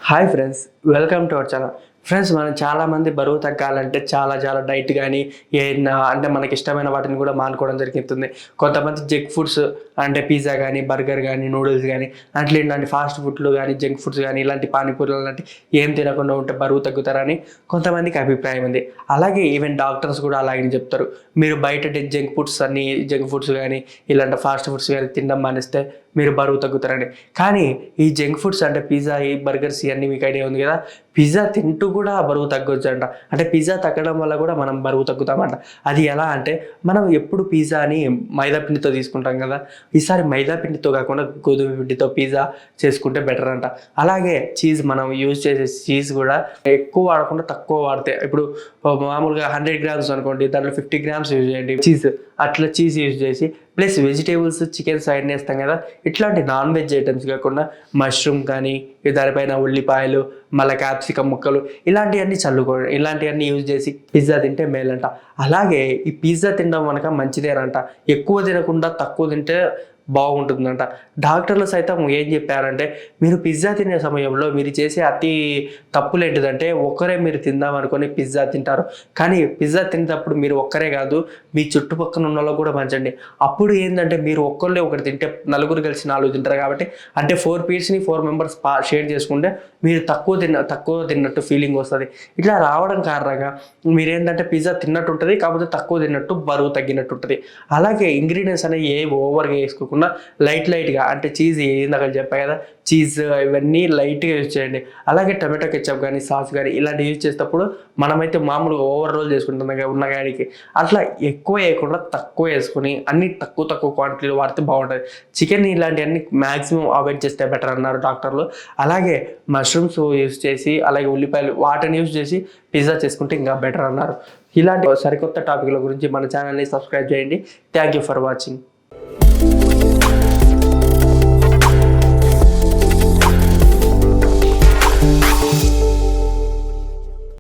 Hi friends, welcome to our channel. Friends, మనం చాలామంది బరువు తగ్గాలంటే చాలా డైట్ కానీ ఏదైనా అంటే మనకి ఇష్టమైన వాటిని కూడా మానుకోవడం జరుగుతుంది. కొంతమంది జంక్ ఫుడ్స్ అంటే పిజ్జా కానీ, బర్గర్ కానీ, నూడిల్స్ కానీ అట్లా ఇలాంటి ఫాస్ట్ ఫుడ్లు కానీ, జంక్ ఫుడ్స్ కానీ, ఇలాంటి పానీపూరీలు లాంటి ఏం తినకుండా ఉంటే బరువు తగ్గుతారని కొంతమందికి అభిప్రాయం ఉంది. అలాగే ఈవెన్ డాక్టర్స్ కూడా అలాగే చెప్తారు. మీరు బయట జంక్ ఫుడ్స్ కానీ ఇలాంటి ఫాస్ట్ ఫుడ్స్ కానీ తినడం మానేస్తే మీరు బరువు తగ్గుతారండి. కానీ ఈ జంక్ ఫుడ్స్ అంటే పిజ్జా, ఈ బర్గర్స్ ఇవన్నీ మీకు ఐడియా ఉంది కదా. పిజ్జా తింటూ కూడా బరువు తగ్గొచ్చు అంట. అంటే పిజ్జా తగ్గడం వల్ల కూడా మనం బరువు తగ్గుతామంట. అది ఎలా అంటే, మనం ఎప్పుడు పిజ్జాని మైదా పిండితో తీసుకుంటాం కదా, ఈసారి మైదా పిండితో కాకుండా గోధుమ పిండితో పిజ్జా చేసుకుంటే బెటర్ అంట. అలాగే చీజ్, మనం యూజ్ చేసే చీజ్ కూడా ఎక్కువ వాడకుండా తక్కువ వాడితే, ఇప్పుడు మామూలుగా 100 grams అనుకోండి, దాంట్లో 50 grams యూజ్ చేయండి చీజ్. అట్లా చీజ్ యూజ్ చేసి ప్లస్ వెజిటేబుల్స్, చికెన్ సైడ్ వేస్తాం కదా, ఇట్లాంటి నాన్ వెజ్ ఐటమ్స్ కాకుండా మష్రూమ్ కానీ, దానిపైన ఉల్లిపాయలు, మళ్ళీ క్యాప్సికమ్ ముక్కలు ఇలాంటివన్నీ చల్లుకోండి. ఇలాంటివన్నీ యూజ్ చేసి పిజ్జా తింటే మేలంట. అలాగే ఈ పిజ్జా తినడం మనక మంచిదేనంట. ఎక్కువ తినకుండా తక్కువ తింటే బాగుంటుందంట. డాక్టర్లు సైతం ఏం చెప్పారంటే, మీరు పిజ్జా తినే సమయంలో మీరు చేసే అతి తప్పులు ఏంటిదంటే, ఒక్కరే మీరు తిందాం అనుకొని పిజ్జా తింటారు. కానీ పిజ్జా తినేటప్పుడు మీరు ఒక్కరే కాదు, మీ చుట్టుపక్కల ఉన్న వాళ్ళకు కూడా పంచండి. అప్పుడు ఏంటంటే, మీరు ఒక్కళ్ళే ఒకటి తింటే నలుగురు కలిసి 4 తింటారు కాబట్టి, అంటే 4 పీస్ని 4 మెంబర్స్ షేర్ చేసుకుంటే మీరు తక్కువ తిన్నట్టు ఫీలింగ్ వస్తుంది. ఇట్లా రావడం కారణంగా మీరేంటంటే పిజ్జా తిన్నట్టు ఉంటుంది, కాకపోతే తక్కువ తిన్నట్టు, బరువు తగ్గినట్టు ఉంటుంది. అలాగే ఇంగ్రీడియంట్స్ అనేవి ఏ ఓవర్గా వేసుకోకుండా లైట్గా, అంటే చీజ్ ఇందాక చెప్పా కదా, చీజ్ ఇవన్నీ లైట్గా యూజ్ చేయండి. అలాగే టమాటో కెచప్ కానీ, సాస్ కానీ ఇలాంటి యూజ్ చేసేటప్పుడు మనమైతే మామూలుగా ఓవర్ రోల్ చేసుకుంటాం ఉన్న గాడికి, అట్లా ఎక్కువ వేయకుండా తక్కువ వేసుకొని అన్ని తక్కువ క్వాంటిటీలో వాడితే బాగుంటుంది. చికెన్ ఇలాంటివన్నీ మ్యాక్సిమం అవాయిడ్ చేస్తే బెటర్ అన్నారు డాక్టర్లు. అలాగే మష్రూమ్స్ యూజ్ చేసి, అలాగే ఉల్లిపాయలు వాటిని యూజ్ చేసి పిజ్జా చేసుకుంటే ఇంకా బెటర్ అన్నారు. ఇలాంటి సరికొత్త టాపిక్ల గురించి మన ఛానల్ని సబ్స్క్రైబ్ చేయండి. Thank you for watching.